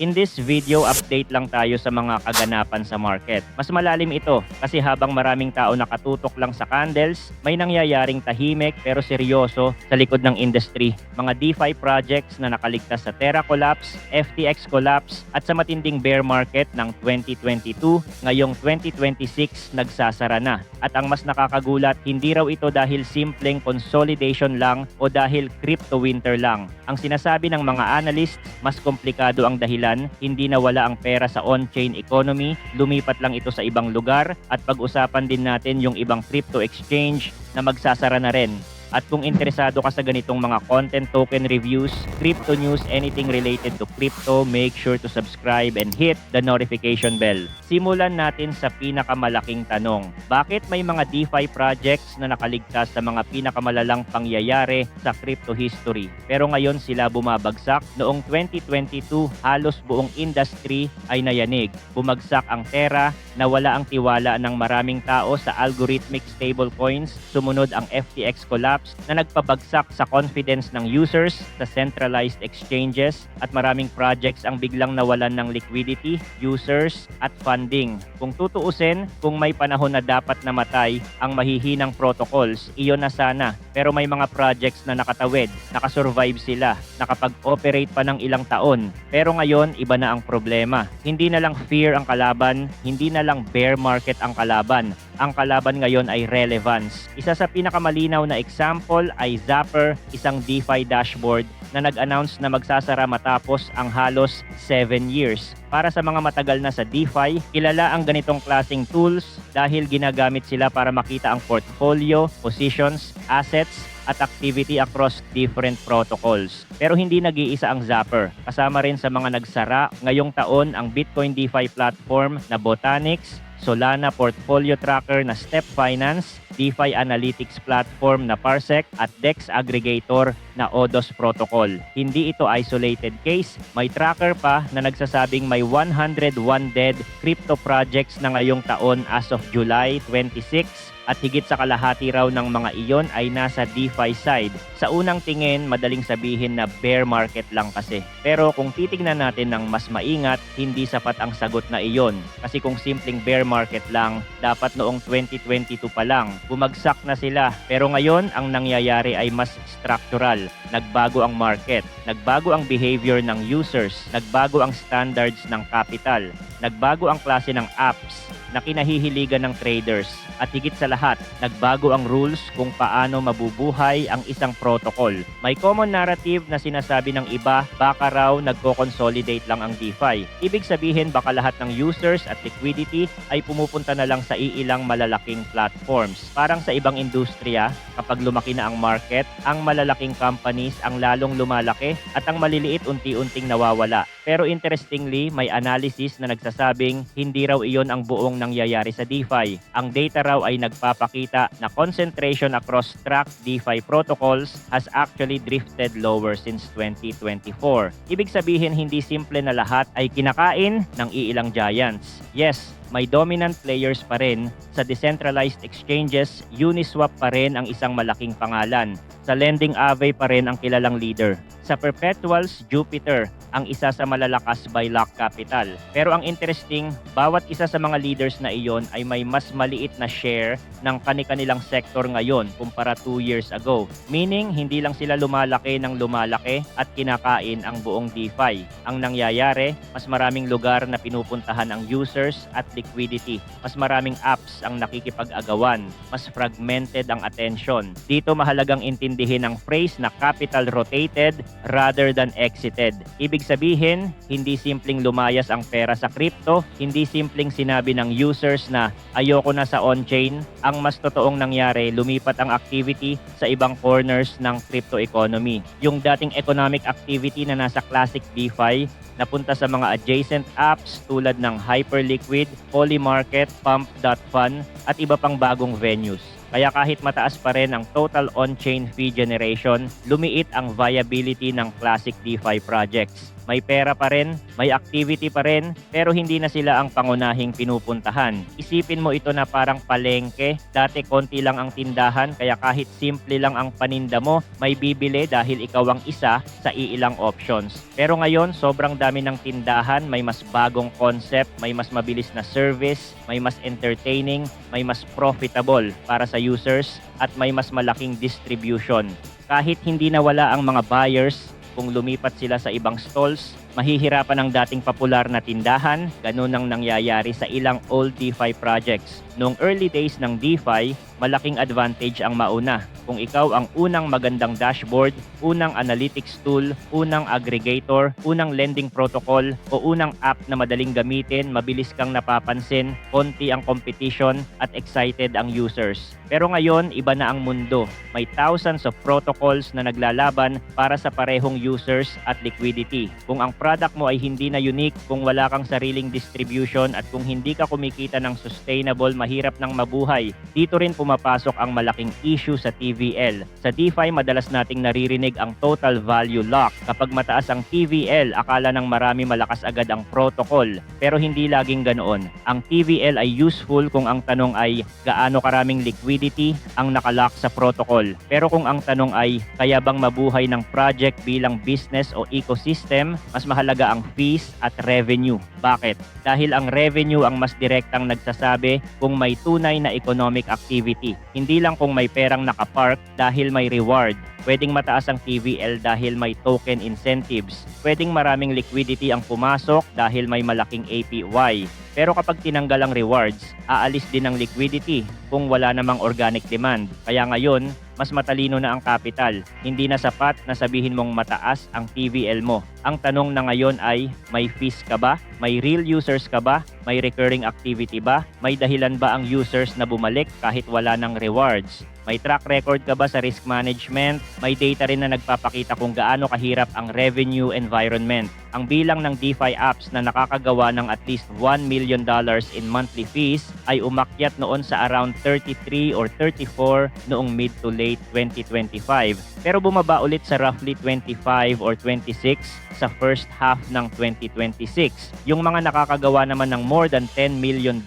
In this video, update lang tayo sa mga kaganapan sa market. Mas malalim ito kasi habang maraming tao nakatutok lang sa candles, may nangyayaring tahimik pero seryoso sa likod ng industry. Mga DeFi projects na nakaligtas sa Terra collapse, FTX collapse at sa matinding bear market ng 2022, ngayong 2026 nagsasara na. At ang mas nakakagulat, hindi raw ito dahil simpleng consolidation lang o dahil crypto winter lang. Ang sinasabi ng mga analysts, mas komplikado ang dahilan. Hindi nawala ang pera sa on-chain economy, lumipat lang ito sa ibang lugar at pag-usapan din natin yung ibang crypto exchange na magsasara na rin. At kung interesado ka sa ganitong mga content token reviews, crypto news, anything related to crypto, make sure to subscribe and hit the notification bell. Simulan natin sa pinakamalaking tanong. Bakit may mga DeFi projects na nakaligtas sa mga pinakamalalang pangyayari sa crypto history? Pero ngayon sila bumabagsak. Noong 2022, halos buong industry ay nayanig. Bumagsak ang Terra, nawala ang tiwala ng maraming tao sa algorithmic stablecoins, sumunod ang FTX collapse na nagpabagsak sa confidence ng users sa centralized exchanges at maraming projects ang biglang nawalan ng liquidity, users at funding. Kung tutuusin, kung may panahon na dapat namatay ang mahihinang protocols, iyon na sana. Pero may mga projects na nakatawid, nakasurvive sila, nakapag-operate pa ng ilang taon. Pero ngayon, iba na ang problema. Hindi na lang fear ang kalaban, hindi na lang bear market ang kalaban. Ang kalaban ngayon ay relevance. Isa sa pinakamalinaw na example ay Zapper, isang DeFi dashboard na nag-announce na magsasara matapos ang halos 7 years. Para sa mga matagal na sa DeFi, kilala ang ganitong klaseng tools dahil ginagamit sila para makita ang portfolio, positions, assets, at activity across different protocols. Pero hindi nag-iisa ang Zapper. Kasama rin sa mga nagsara ngayong taon ang Bitcoin DeFi platform na Botanix, Solana portfolio tracker na Step Finance, DeFi analytics platform na Parsec at DEX aggregator na Odos Protocol. Hindi ito isolated case, may tracker pa na nagsasabing may 101 dead crypto projects na ngayong taon as of July 26 at higit sa kalahati raw ng mga iyon ay nasa DeFi side. Sa unang tingin, madaling sabihin na bear market lang kasi. Pero kung titignan natin ng mas maingat, hindi sapat ang sagot na iyon. Kasi kung simpleng bear market lang, dapat noong 2022 pa lang, bumagsak na sila. Pero ngayon, ang nangyayari ay mas structural. Nagbago ang market, nagbago ang behavior ng users, nagbago ang standards ng capital, nagbago ang klase ng apps na kinahihiligan ng traders. At higit sa lahat, nagbago ang rules kung paano mabubuhay ang isang protocol. May common narrative na sinasabi ng iba, baka raw nagko-consolidate lang ang DeFi. Ibig sabihin baka lahat ng users at liquidity ay pumupunta na lang sa iilang malalaking platforms. Parang sa ibang industriya, kapag lumaki na ang market, ang malalaking companies ang lalong lumalaki at ang maliliit unti-unting nawawala. Pero interestingly, may analysis na nagsasabing hindi raw iyon ang buong nangyayari sa DeFi. Ang data raw ay nagpapakita na concentration across tracked DeFi protocols has actually drifted lower since 2024. Ibig sabihin hindi simple na lahat ay kinakain ng iilang giants. Yes, may dominant players pa rin. Sa decentralized exchanges, Uniswap pa rin ang isang malaking pangalan. Sa lending Aave pa rin ang kilalang leader. Sa perpetuals, Jupiter ang isa sa malalakas by Lock Capital. Pero ang interesting, bawat isa sa mga leaders na iyon ay may mas maliit na share ng kani-kanilang sektor ngayon kumpara 2 years ago. Meaning, hindi lang sila lumalaki ng lumalaki at kinakain ang buong DeFi. Ang nangyayari, mas maraming lugar na pinupuntahan ang users at liquidity. Mas maraming apps ang nakikipag-agawan. Mas fragmented ang attention. Dito mahalagang intindihin ang phrase na capital rotated rather than exited. Ibig sabihin, hindi simpleng lumayas ang pera sa crypto, hindi simpleng sinabi ng users na ayoko na sa on-chain. Ang mas totoong nangyari, lumipat ang activity sa ibang corners ng crypto economy. Yung dating economic activity na nasa classic DeFi, napunta sa mga adjacent apps tulad ng Hyperliquid, Polymarket, Pump.fun at iba pang bagong venues. Kaya kahit mataas pa rin ang total on-chain fee generation, lumiit ang viability ng classic DeFi projects. may pera pa rin, may activity pa rin, pero hindi na sila ang pangunahing pinupuntahan. Isipin mo ito na parang palengke. Dati konti lang ang tindahan, kaya kahit simple lang ang paninda mo, may bibili dahil ikaw ang isa sa iilang options. Pero ngayon, sobrang dami ng tindahan, may mas bagong concept, may mas mabilis na service, may mas entertaining, may mas profitable para sa users, at may mas malaking distribution. Kahit hindi nawala ang mga buyers, kung lumipat sila sa ibang stalls, mahihirapan ang dating popular na tindahan. Ganun ang nangyayari sa ilang old DeFi projects. Noong early days ng DeFi, malaking advantage ang mauna. Kung ikaw ang unang magandang dashboard, unang analytics tool, unang aggregator, unang lending protocol, o unang app na madaling gamitin, mabilis kang napapansin, konti ang competition, at excited ang users. Pero ngayon, iba na ang mundo. May thousands of protocols na naglalaban para sa parehong users at liquidity. Kung ang product mo ay hindi na unique, kung wala kang sariling distribution, at kung hindi ka kumikita ng sustainable, mahirap nang mabuhay. Dito rin pumapasok ang malaking issue sa TVL. Sa DeFi, madalas nating naririnig ang total value lock. Kapag mataas ang TVL, akala ng marami malakas agad ang protocol. Pero hindi laging ganoon. Ang TVL ay useful kung ang tanong ay gaano karaming liquidity ang nakalock sa protocol. Pero kung ang tanong ay kaya bang mabuhay ng project bilang business o ecosystem, mas mahalaga ang fees at revenue. Bakit? Dahil ang revenue ang mas direktang nagsasabi kung may tunay na economic activity. Hindi lang kung may perang nakapark dahil may reward. Pwedeng mataas ang TVL dahil may token incentives. Pwedeng maraming liquidity ang pumasok dahil may malaking APY. Pero kapag tinanggal ang rewards, aalis din ang liquidity kung wala namang organic demand. Kaya ngayon, mas matalino na ang capital. Hindi na sapat na sabihin mong mataas ang TVL mo. Ang tanong na ngayon ay, may fees ka ba? May real users ka ba? May recurring activity ba? May dahilan ba ang users na bumalik kahit wala ng rewards? May track record ka ba sa risk management? May data rin na nagpapakita kung gaano kahirap ang revenue environment. Ang bilang ng DeFi apps na nakakagawa ng at least $1 million in monthly fees ay umakyat noon sa around 33 or 34 noong mid to late 2025. Pero bumaba ulit sa roughly 25 or 26 sa first half ng 2026. Yung mga nakakagawa naman ng more than $10 million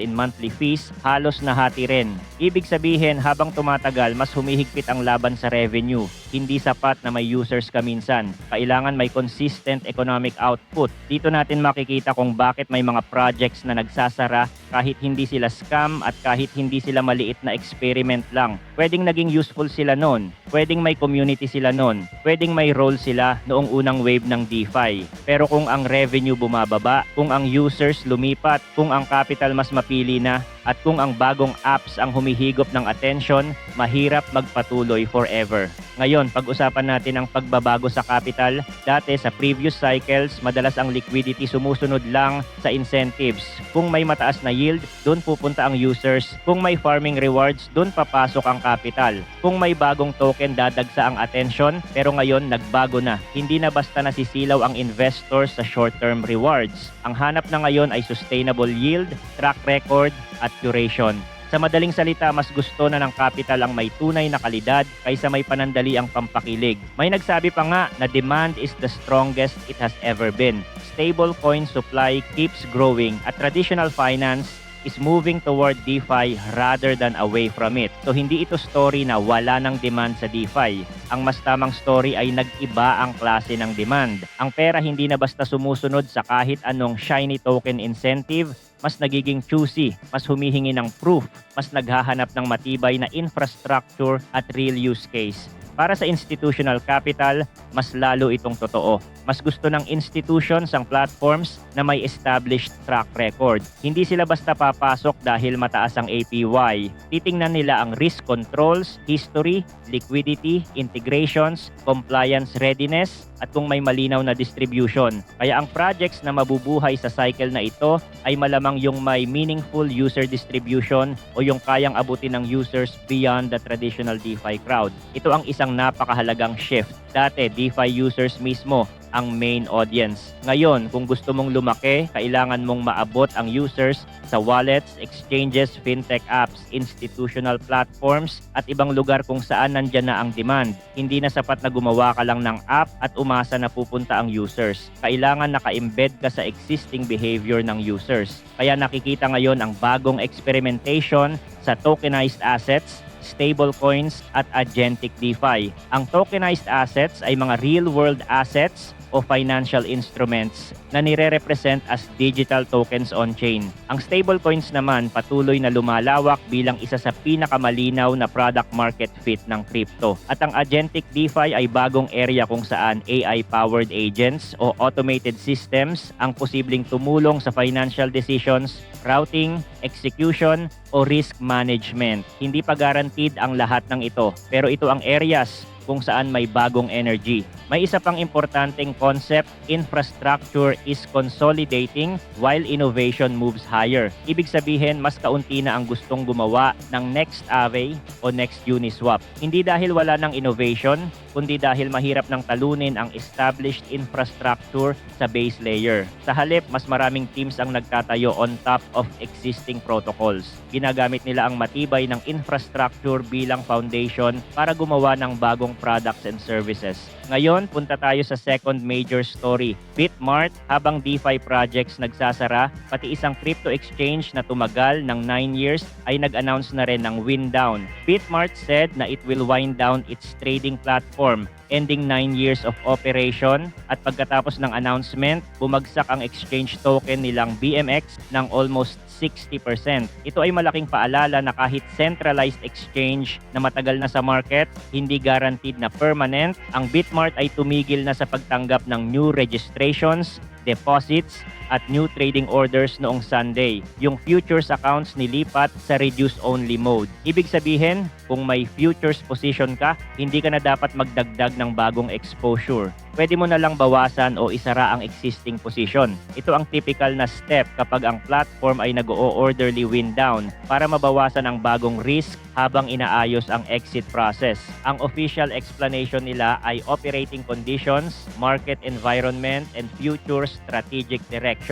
in monthly fees, halos nahati rin. Ibig sabihin, habang tumatagal, mas humihigpit ang laban sa revenue. Hindi sapat na may users ka minsan. Kailangan may consistent economic output. Dito natin makikita kung bakit may mga projects na nagsasara kahit hindi sila scam at kahit hindi sila maliit na experiment lang. Pwedeng naging useful sila noon. Pwedeng may community sila noon. Pwedeng may role sila noong unang wave ng DeFi. Pero kung ang revenue bumababa, kung ang users lumipat, kung ang capital mas mapili na, at kung ang bagong apps ang humihigop ng attention, mahirap magpatuloy forever. Ngayon, pag-usapan natin ang pagbabago sa capital. Dati sa previous cycles, madalas ang liquidity sumusunod lang sa incentives. Kung may mataas na yield, doon pupunta ang users. Kung may farming rewards, doon papasok ang capital. Kung may bagong token, dadagsa ang attention. Pero ngayon, nagbago na. Hindi na basta nasisilaw ang investors sa short-term rewards. Ang hanap na ngayon ay sustainable yield, track record, at duration. Sa madaling salita, mas gusto na ng capital ang may tunay na kalidad kaysa may panandali ang pampakilig. May nagsabi pa nga na demand is the strongest it has ever been. Stable coin supply keeps growing at traditional finance is moving toward DeFi rather than away from it. So hindi ito story na wala ng demand sa DeFi. Ang mas tamang story ay nag-iba ang klase ng demand. Ang pera hindi na basta sumusunod sa kahit anong shiny token incentive, mas nagiging choosy, mas humihingi ng proof, mas naghahanap ng matibay na infrastructure at real use case. Para sa institutional capital, mas lalo itong totoo. Mas gusto ng institutions ang platforms na may established track record. Hindi sila basta papasok dahil mataas ang APY. Titingnan nila ang risk controls, history, liquidity, integrations, compliance readiness, at kung may malinaw na distribution. Kaya ang projects na mabubuhay sa cycle na ito ay malamang yung may meaningful user distribution o yung kayang abutin ng users beyond the traditional DeFi crowd. Ito ang isang napakahalagang shift. Dati, DeFi users mismo ang main audience. Ngayon, kung gusto mong lumaki, kailangan mong maabot ang users sa wallets, exchanges, fintech apps, institutional platforms at ibang lugar kung saan nandyan na ang demand. Hindi na sapat na gumawa ka lang ng app at umasa na pupunta ang users. Kailangan naka-embed ka sa existing behavior ng users. Kaya nakikita ngayon ang bagong experimentation sa tokenized assets, stablecoins at agentic DeFi. Ang tokenized assets ay mga real-world assets o financial instruments na nire-represent as digital tokens on-chain. Ang stablecoins naman patuloy na lumalawak bilang isa sa pinakamalinaw na product market fit ng crypto. At ang agentic DeFi ay bagong area kung saan AI-powered agents o automated systems ang posibleng tumulong sa financial decisions, routing, execution, o risk management. Hindi pa guaranteed ang lahat ng ito, pero ito ang areas kung saan may bagong energy. May isa pang importanteng concept, infrastructure is consolidating while innovation moves higher. Ibig sabihin, mas kaunti na ang gustong gumawa ng next Aave o next Uniswap. Hindi dahil wala ng innovation, kundi dahil mahirap nang talunin ang established infrastructure sa base layer. Sa halip, mas maraming teams ang nagtatayo on top of existing protocols. Ginagamit nila ang matibay ng infrastructure bilang foundation para gumawa ng bagong products and services. Ngayon, punta tayo sa second major story. Bitmart, habang DeFi projects nagsasara, pati isang crypto exchange na tumagal ng 9 years ay nag-announce na rin ng wind down. Bitmart said na it will wind down its trading platform, ending 9 years of operation, at pagkatapos ng announcement, bumagsak ang exchange token nilang BMX ng almost 60%. Ito ay malaking paalala na kahit centralized exchange na matagal na sa market, hindi guaranteed na permanent, ang Bitmart ay tumigil na sa pagtanggap ng new registrations, deposits, at new trading orders noong Sunday. Yung futures accounts nilipat sa reduce-only mode. Ibig sabihin, kung may futures position ka, hindi ka na dapat magdagdag ng bagong exposure. Pwede mo na lang bawasan o isara ang existing position. Ito ang typical na step kapag ang platform ay nag-o-orderly wind down para mabawasan ang bagong risk habang inaayos ang exit process. Ang official explanation nila ay operating conditions, market environment, and future strategic direction.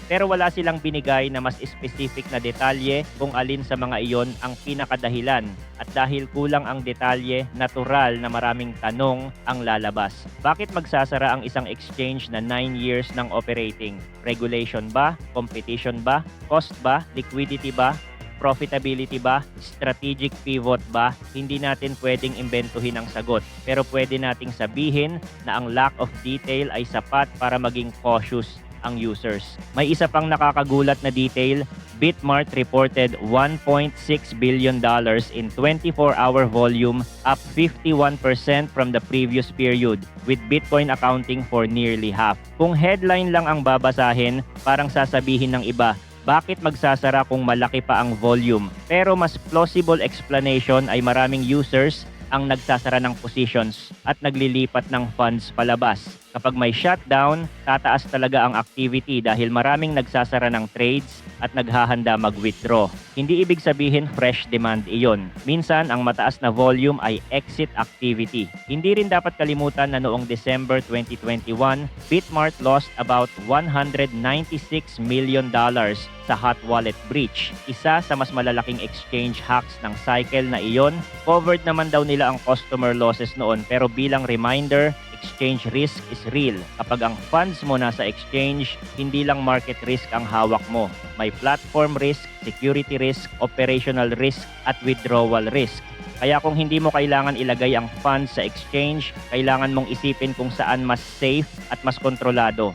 Pero wala silang binigay na mas specific na detalye kung alin sa mga iyon ang pinakadahilan. At dahil kulang ang detalye, natural na maraming tanong ang lalabas. Bakit magsasara ang isang exchange na 9 years ng operating? Regulation ba? Competition ba? Cost ba? Liquidity ba? Profitability ba? Strategic pivot ba? Hindi natin pwedeng imbentuhin ang sagot. Pero pwede nating sabihin na ang lack of detail ay sapat para maging cautious ang users. May isa pang nakakagulat na detail. Bitmart reported $1.6 billion in 24-hour volume, up 51% from the previous period, with Bitcoin accounting for nearly half. Kung headline lang ang babasahin, parang sasabihin ng iba, bakit magsasara kung malaki pa ang volume? Pero mas plausible explanation ay maraming users ang nagsasara ng positions at naglilipat ng funds palabas. Kapag may shutdown, tataas talaga ang activity dahil maraming nagsasara ng trades at naghahanda mag-withdraw. Hindi ibig sabihin fresh demand iyon. Minsan, ang mataas na volume ay exit activity. Hindi rin dapat kalimutan na noong December 2021, Bitmart lost about $196 million sa hot wallet breach. Isa sa mas malalaking exchange hacks ng cycle na iyon. Covered naman daw nila ang customer losses noon, pero bilang reminder, exchange risk is real. Kapag ang funds mo nasa exchange, hindi lang market risk ang hawak mo. May platform risk, security risk, operational risk, at withdrawal risk. Kaya kung hindi mo kailangan ilagay ang funds sa exchange, kailangan mong isipin kung saan mas safe at mas kontrolado.